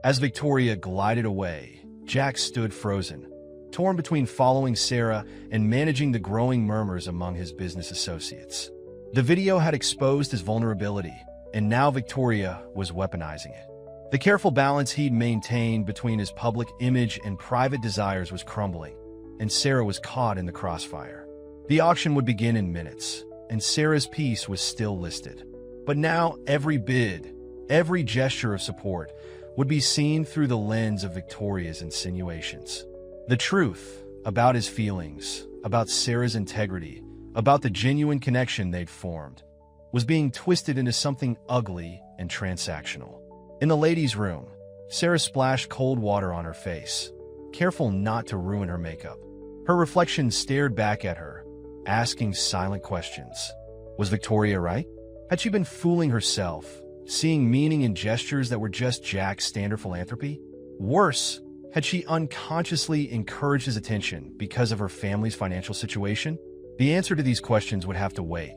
As Victoria glided away, Jack stood frozen, torn between following Sarah and managing the growing murmurs among his business associates. The video had exposed his vulnerability, and now Victoria was weaponizing it. The careful balance he'd maintained between his public image and private desires was crumbling, and Sarah was caught in the crossfire. The auction would begin in minutes, and Sarah's piece was still listed. But now every bid, every gesture of support, would be seen through the lens of Victoria's insinuations. The truth about his feelings, about Sarah's integrity, about the genuine connection they'd formed, was being twisted into something ugly and transactional. In the ladies' room, Sarah splashed cold water on her face, careful not to ruin her makeup. Her reflection stared back at her, asking silent questions. Was Victoria right? Had she been fooling herself, seeing meaning in gestures that were just Jack's standard philanthropy? Worse, had she unconsciously encouraged his attention because of her family's financial situation? The answer to these questions would have to wait.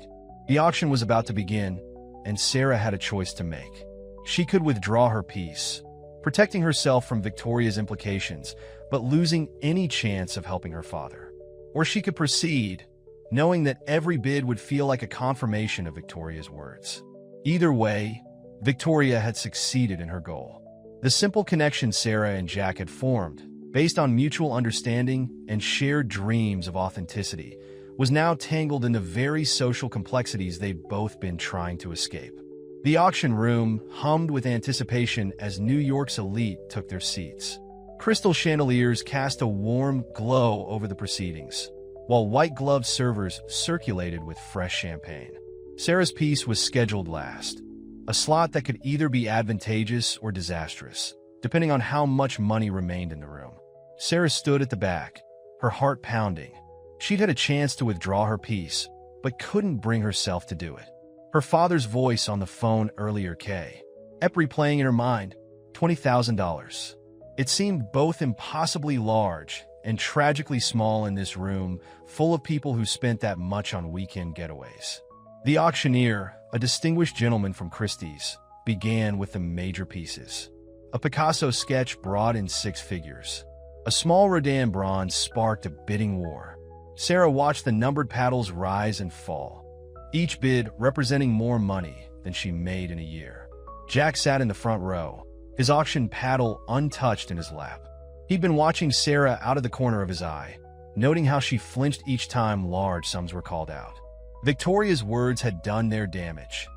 The auction was about to begin, and Sarah had a choice to make. She could withdraw her piece, protecting herself from Victoria's implications, but losing any chance of helping her father. Or she could proceed, knowing that every bid would feel like a confirmation of Victoria's words. Either way, Victoria had succeeded in her goal. The simple connection Sarah and Jack had formed, based on mutual understanding and shared dreams of authenticity, was now tangled in the very social complexities they'd both been trying to escape. The auction room hummed with anticipation as New York's elite took their seats. Crystal chandeliers cast a warm glow over the proceedings, while white-gloved servers circulated with fresh champagne. Sarah's piece was scheduled last, a slot that could either be advantageous or disastrous, depending on how much money remained in the room. Sarah stood at the back, her heart pounding. She'd had a chance to withdraw her piece, but couldn't bring herself to do it. Her father's voice on the phone earlier kept replaying in her mind, $20,000. It seemed both impossibly large and tragically small in this room full of people who spent that much on weekend getaways. The auctioneer, a distinguished gentleman from Christie's, began with the major pieces. A Picasso sketch brought in 6 figures. A small Rodin bronze sparked a bidding war. Sarah watched the numbered paddles rise and fall, each bid representing more money than she made in a year. Jack sat in the front row, his auction paddle untouched in his lap. He'd been watching Sarah out of the corner of his eye, noting how she flinched each time large sums were called out. Victoria's words had done their damage.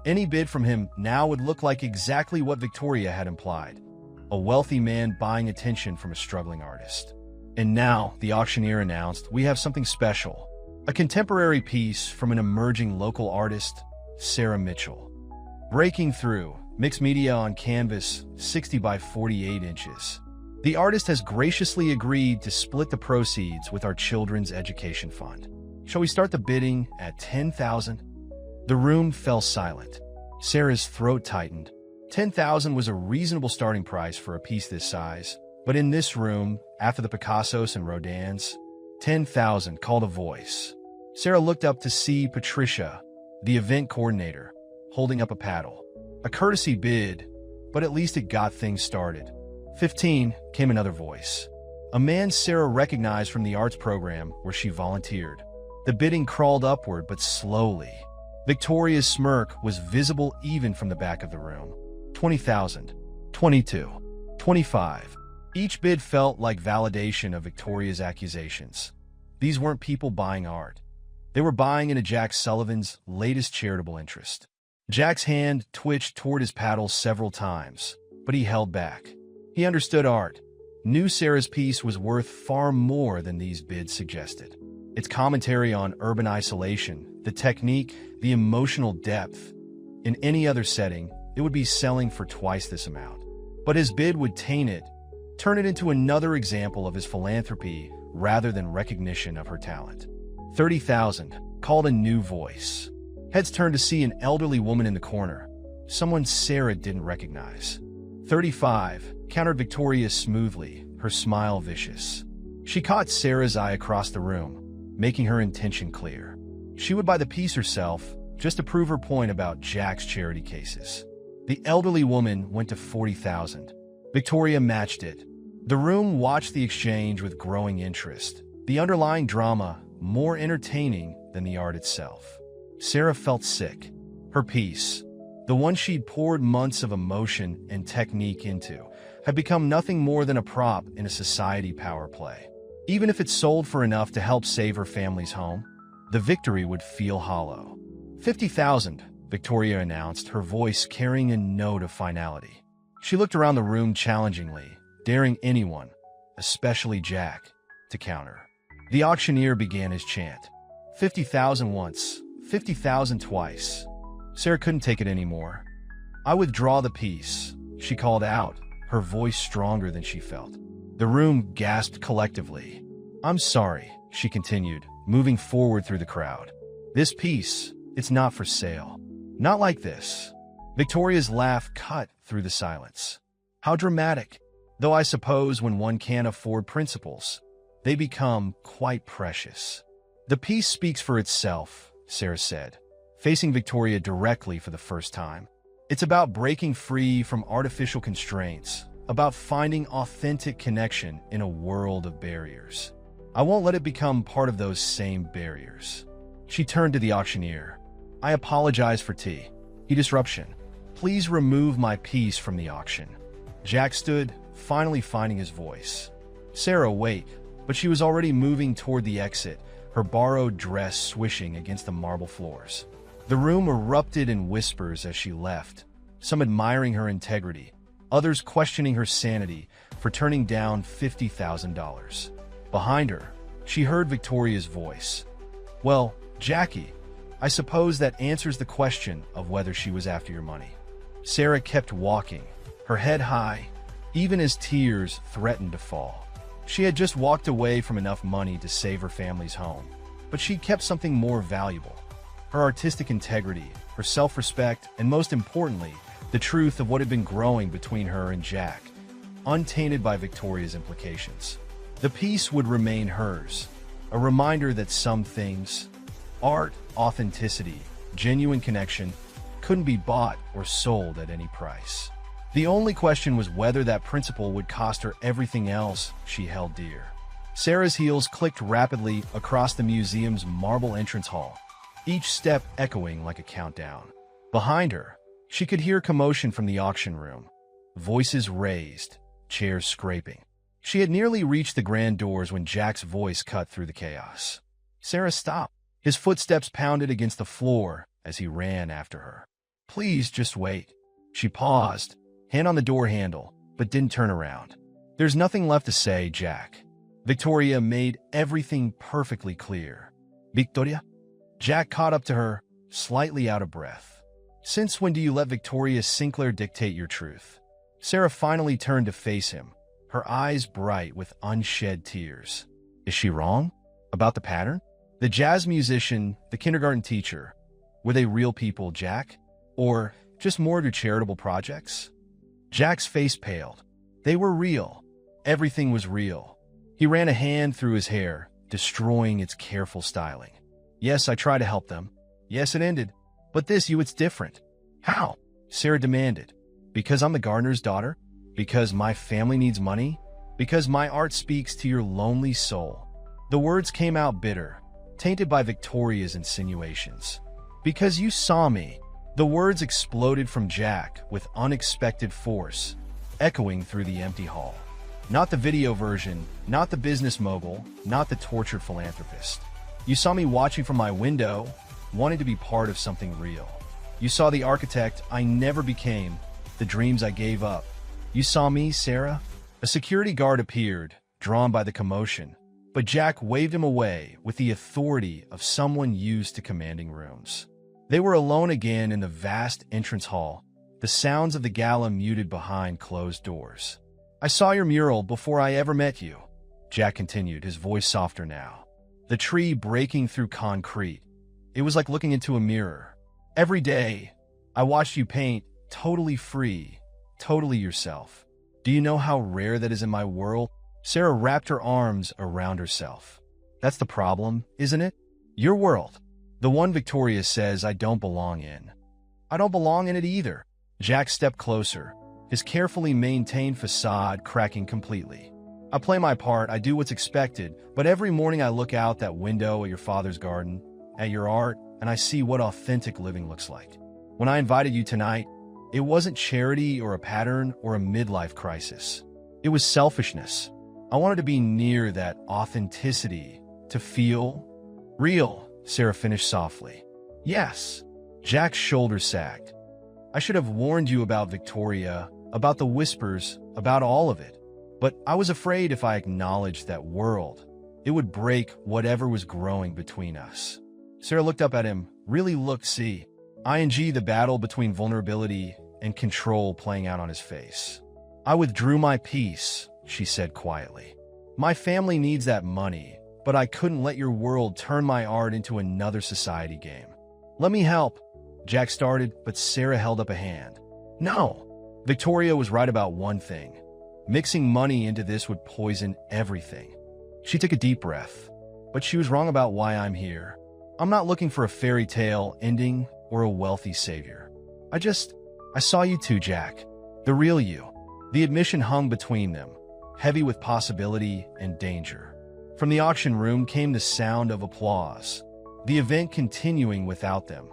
Any bid from him now would look like exactly what Victoria had implied, a wealthy man buying attention from a struggling artist. And now, the auctioneer announced, we have something special. A contemporary piece from an emerging local artist, Sarah Mitchell. Breaking through, mixed media on canvas, 60 by 48 inches. The artist has graciously agreed to split the proceeds with our children's education fund. Shall we start the bidding at $10,000? The room fell silent. Sarah's throat tightened. $10,000 was a reasonable starting price for a piece this size, but in this room, after the Picassos and Rodins, $10,000 called a voice. Sarah looked up to see Patricia, the event coordinator, holding up a paddle. A courtesy bid, but at least it got things started. 15 came another voice. A man Sarah recognized from the arts program where she volunteered. The bidding crawled upward, but slowly. Victoria's smirk was visible even from the back of the room. 20,000, 22, 25. Each bid felt like validation of Victoria's accusations. These weren't people buying art. They were buying into Jack Sullivan's latest charitable interest. Jack's hand twitched toward his paddle several times, but he held back. He understood art. Knew Sarah's piece was worth far more than these bids suggested. Its commentary on urban isolation, the technique, the emotional depth. In any other setting, it would be selling for twice this amount. But his bid would taint it, turn it into another example of his philanthropy rather than recognition of her talent. 30,000 called a new voice. Heads turned to see an elderly woman in the corner, someone Sarah didn't recognize. 35 countered Victoria smoothly, her smile vicious. She caught Sarah's eye across the room, making her intention clear. She would buy the piece herself, just to prove her point about Jack's charity cases. The elderly woman went to 40,000. Victoria matched it. The room watched the exchange with growing interest, the underlying drama more entertaining than the art itself. Sarah felt sick. Her piece, the one she'd poured months of emotion and technique into, had become nothing more than a prop in a society power play. Even if it sold for enough to help save her family's home, the victory would feel hollow. 50,000, Victoria announced, her voice carrying a note of finality. She looked around the room challengingly, daring anyone, especially Jack, to counter. The auctioneer began his chant. 50,000 once, 50,000 twice. Sarah couldn't take it anymore. I withdraw the piece, she called out, her voice stronger than she felt. The room gasped collectively. I'm sorry, she continued, moving forward through the crowd. This piece, it's not for sale. Not like this. Victoria's laugh cut through the silence. How dramatic. Though I suppose when one can't afford principles, they become quite precious. The piece speaks for itself, Sarah said, facing Victoria directly for the first time. It's about breaking free from artificial constraints, about finding authentic connection in a world of barriers. I won't let it become part of those same barriers. She turned to the auctioneer. I apologize for tea. Disruption. Please remove my piece from the auction. Jack stood, finally finding his voice. Sarah, wait, but she was already moving toward the exit, her borrowed dress swishing against the marble floors. The room erupted in whispers as she left, some admiring her integrity, others questioning her sanity for turning down $50,000. Behind her, she heard Victoria's voice. Well, Jackie, I suppose that answers the question of whether she was after your money. Sarah kept walking, her head high, even as tears threatened to fall. She had just walked away from enough money to save her family's home, but she kept something more valuable: her artistic integrity, her self-respect, and most importantly, the truth of what had been growing between her and Jack, untainted by Victoria's implications. The piece would remain hers, a reminder that some things, art, authenticity, genuine connection, couldn't be bought or sold at any price. The only question was whether that principle would cost her everything else she held dear. Sarah's heels clicked rapidly across the museum's marble entrance hall, each step echoing like a countdown. Behind her, she could hear commotion from the auction room, voices raised, chairs scraping. She had nearly reached the grand doors when Jack's voice cut through the chaos. Sarah stopped. His footsteps pounded against the floor as he ran after her. Please just wait. She paused, hand on the door handle, but didn't turn around. There's nothing left to say, Jack. Victoria made everything perfectly clear. Victoria? Jack caught up to her, slightly out of breath. Since when do you let Victoria Sinclair dictate your truth? Sarah finally turned to face him, her eyes bright with unshed tears. Is she wrong? About the pattern? The jazz musician, the kindergarten teacher, were they real people, Jack? Or just more to charitable projects? Jack's face paled. They were real. Everything was real. He ran a hand through his hair, destroying its careful styling. Yes, I tried to help them. Yes, it ended. But this, it's different. How? Sarah demanded. Because I'm the gardener's daughter? Because my family needs money? Because my art speaks to your lonely soul? The words came out bitter, tainted by Victoria's insinuations. Because you saw me. The words exploded from Jack with unexpected force, echoing through the empty hall. Not the video version, not the business mogul, not the tortured philanthropist. You saw me watching from my window, wanting to be part of something real. You saw the architect I never became, the dreams I gave up. You saw me, Sarah? A security guard appeared, drawn by the commotion, but Jack waved him away with the authority of someone used to commanding rooms. They were alone again in the vast entrance hall, the sounds of the gala muted behind closed doors. I saw your mural before I ever met you, Jack continued, his voice softer now. The tree breaking through concrete. It was like looking into a mirror. Every day, I watched you paint, totally free, totally yourself. Do you know how rare that is in my world? Sarah wrapped her arms around herself. That's the problem, isn't it? Your world. The one Victoria says I don't belong in. I don't belong in it either. Jack stepped closer, his carefully maintained facade cracking completely. I play my part, I do what's expected, but every morning I look out that window at your father's garden, at your art, and I see what authentic living looks like. When I invited you tonight, it wasn't charity or a pattern or a midlife crisis. It was selfishness. I wanted to be near that authenticity, to feel real, Sarah finished softly. Yes. Jack's shoulders sagged. I should have warned you about Victoria, about the whispers, about all of it. But I was afraid if I acknowledged that world, it would break whatever was growing between us. Sarah looked up at him, really looked, see, the battle between vulnerability and control playing out on his face. I withdrew my piece, she said quietly. My family needs that money, but I couldn't let your world turn my art into another society game. Let me help, Jack started, but Sarah held up a hand. No, Victoria was right about one thing. Mixing money into this would poison everything. She took a deep breath, but she was wrong about why I'm here. I'm not looking for a fairy tale ending or a wealthy savior. I saw you too, Jack. The real you. The admission hung between them, heavy with possibility and danger. From the auction room came the sound of applause, the event continuing without them.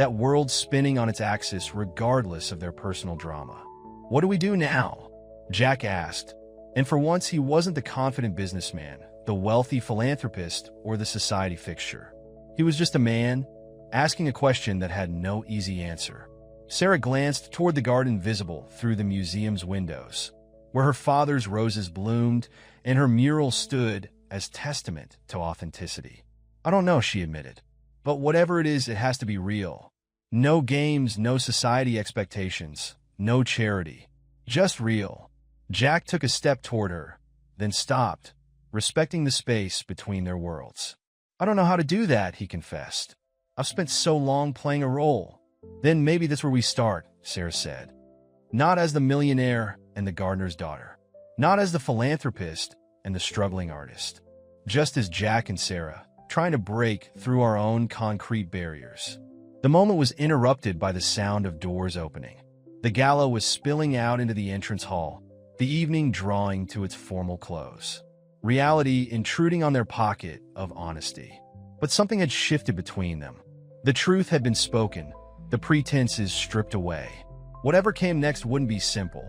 that world spinning on its axis regardless of their personal drama. "What do we do now?" Jack asked. And for once, he wasn't the confident businessman, the wealthy philanthropist, or the society fixture. He was just a man, asking a question that had no easy answer. Sarah glanced toward the garden visible through the museum's windows, where her father's roses bloomed and her mural stood as testament to authenticity. "I don't know," she admitted. "But whatever it is, it has to be real. No games, no society expectations, no charity. Just real." Jack took a step toward her, then stopped, respecting the space between their worlds. "I don't know how to do that," he confessed. "I've spent so long playing a role." "Then maybe that's where we start," Sarah said. "Not as the millionaire and the gardener's daughter. Not as the philanthropist and the struggling artist. Just as Jack and Sarah, trying to break through our own concrete barriers." The moment was interrupted by the sound of doors opening. The gala was spilling out into the entrance hall, the evening drawing to its formal close. Reality intruding on their pocket of honesty. But something had shifted between them. The truth had been spoken, the pretenses stripped away. Whatever came next wouldn't be simple.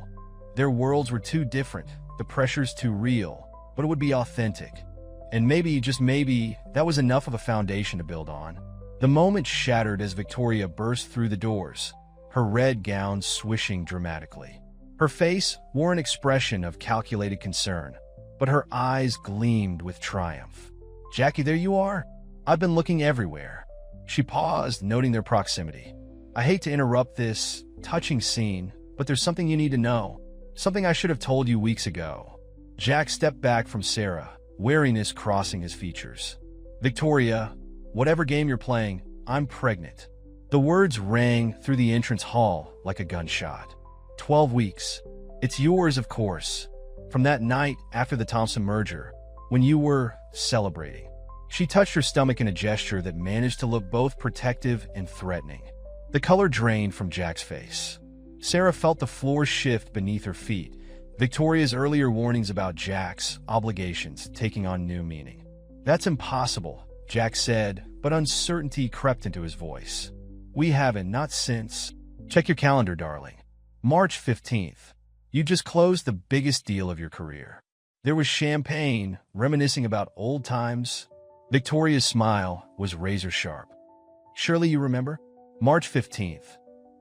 Their worlds were too different, the pressures too real, but it would be authentic. And maybe, just maybe, that was enough of a foundation to build on. The moment shattered as Victoria burst through the doors, her red gown swishing dramatically. Her face wore an expression of calculated concern, but her eyes gleamed with triumph. "Jackie, there you are. I've been looking everywhere." She paused, noting their proximity. "I hate to interrupt this touching scene, but there's something you need to know. Something I should have told you weeks ago." Jack stepped back from Sarah, wariness crossing his features. "Victoria, whatever game you're playing, I'm pregnant." The words rang through the entrance hall like a gunshot. 12 weeks. It's yours, of course. From that night after the Thompson merger, when you were celebrating. She touched her stomach in a gesture that managed to look both protective and threatening. The color drained from Jack's face. Sarah felt the floor shift beneath her feet, Victoria's earlier warnings about Jack's obligations taking on new meaning. "That's impossible," Jack said, but uncertainty crept into his voice. "We haven't, not since." "Check your calendar, darling. March 15th. You just closed the biggest deal of your career." There was champagne, reminiscing about old times. Victoria's smile was razor-sharp. "Surely you remember? March 15th.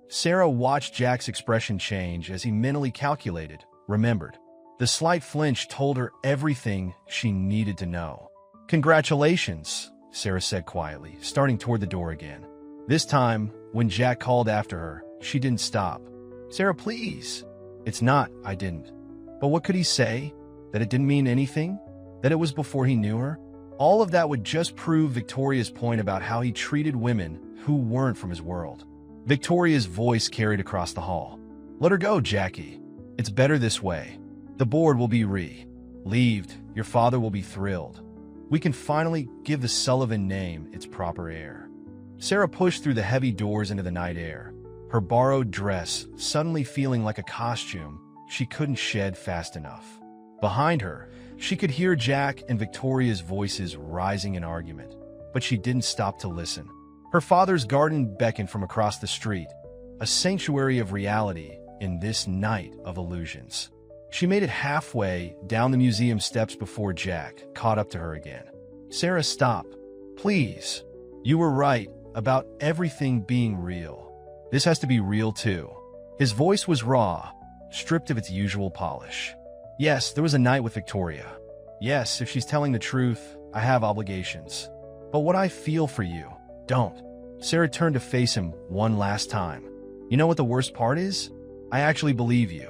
Sarah watched Jack's expression change as he mentally calculated, remembered. The slight flinch told her everything she needed to know. "Congratulations," Sarah said quietly, starting toward the door again. This time, when Jack called after her, she didn't stop. "Sarah, please." "It's not, I didn't." But what could he say? That it didn't mean anything? That it was before he knew her? All of that would just prove Victoria's point about how he treated women who weren't from his world. Victoria's voice carried across the hall. "Let her go, Jackie. It's better this way. The board will be relieved. Your father will be thrilled. We can finally give the Sullivan name its proper air." Sarah pushed through the heavy doors into the night air, her borrowed dress suddenly feeling like a costume she couldn't shed fast enough. Behind her, she could hear Jack and Victoria's voices rising in argument, but she didn't stop to listen. Her father's garden beckoned from across the street, a sanctuary of reality in this night of illusions. She made it halfway down the museum steps before Jack caught up to her again. "Sarah, stop. Please. You were right about everything being real. This has to be real too." His voice was raw, stripped of its usual polish. "Yes, there was a night with Victoria. Yes, if she's telling the truth, I have obligations. But what I feel for you, don't." Sarah turned to face him one last time. "You know what the worst part is? I actually believe you.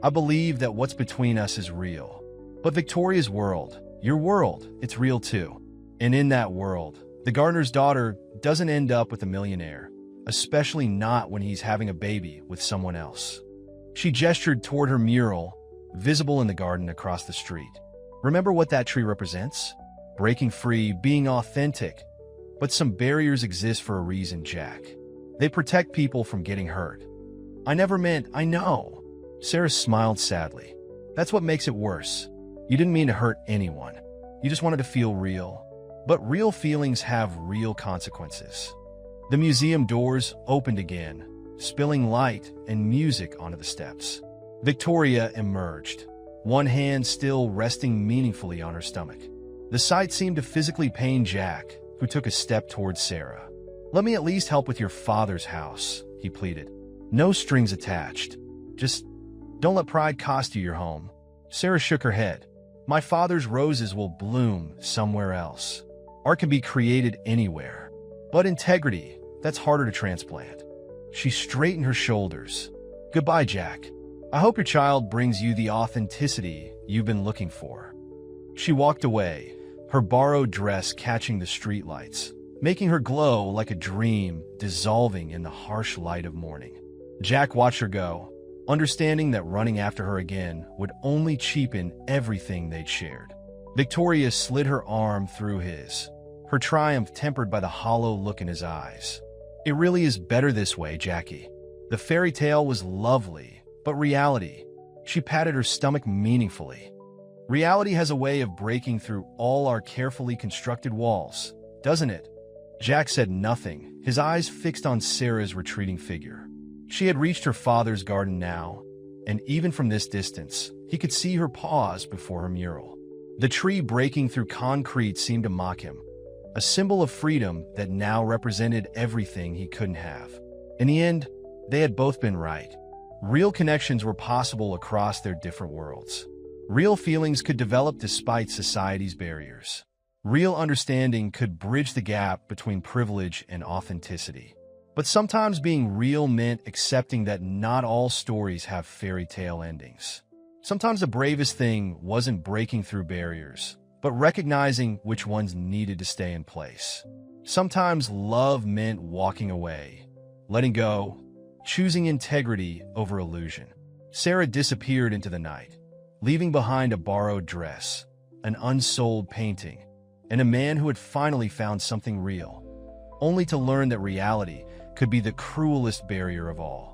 I believe that what's between us is real. But Victoria's world, your world, it's real too. And in that world, the gardener's daughter doesn't end up with a millionaire, especially not when he's having a baby with someone else." She gestured toward her mural, visible in the garden across the street. "Remember what that tree represents? Breaking free, being authentic. But some barriers exist for a reason, Jack. They protect people from getting hurt." "I never meant, I know." Sarah smiled sadly. "That's what makes it worse. You didn't mean to hurt anyone. You just wanted to feel real. But real feelings have real consequences." The museum doors opened again, spilling light and music onto the steps. Victoria emerged, one hand still resting meaningfully on her stomach. The sight seemed to physically pain Jack, who took a step towards Sarah. "Let me at least help with your father's house," he pleaded. "No strings attached. Just don't let pride cost you your home." Sarah shook her head. "My father's roses will bloom somewhere else. Art can be created anywhere. But integrity, that's harder to transplant." She straightened her shoulders. "Goodbye, Jack. I hope your child brings you the authenticity you've been looking for." She walked away, her borrowed dress catching the streetlights, making her glow like a dream dissolving in the harsh light of morning. Jack watched her go, understanding that running after her again would only cheapen everything they'd shared. Victoria slid her arm through his, her triumph tempered by the hollow look in his eyes. "It really is better this way, Jackie. The fairy tale was lovely, but reality..." She patted her stomach meaningfully. "Reality has a way of breaking through all our carefully constructed walls, doesn't it?" Jack said nothing, his eyes fixed on Sarah's retreating figure. She had reached her father's garden now, and even from this distance, he could see her pause before her mural. The tree breaking through concrete seemed to mock him, a symbol of freedom that now represented everything he couldn't have. In the end, they had both been right. Real connections were possible across their different worlds. Real feelings could develop despite society's barriers. Real understanding could bridge the gap between privilege and authenticity. But sometimes being real meant accepting that not all stories have fairy tale endings. Sometimes the bravest thing wasn't breaking through barriers, but recognizing which ones needed to stay in place. Sometimes love meant walking away, letting go, choosing integrity over illusion. Sarah disappeared into the night, leaving behind a borrowed dress, an unsold painting, and a man who had finally found something real, only to learn that reality could be the cruelest barrier of all.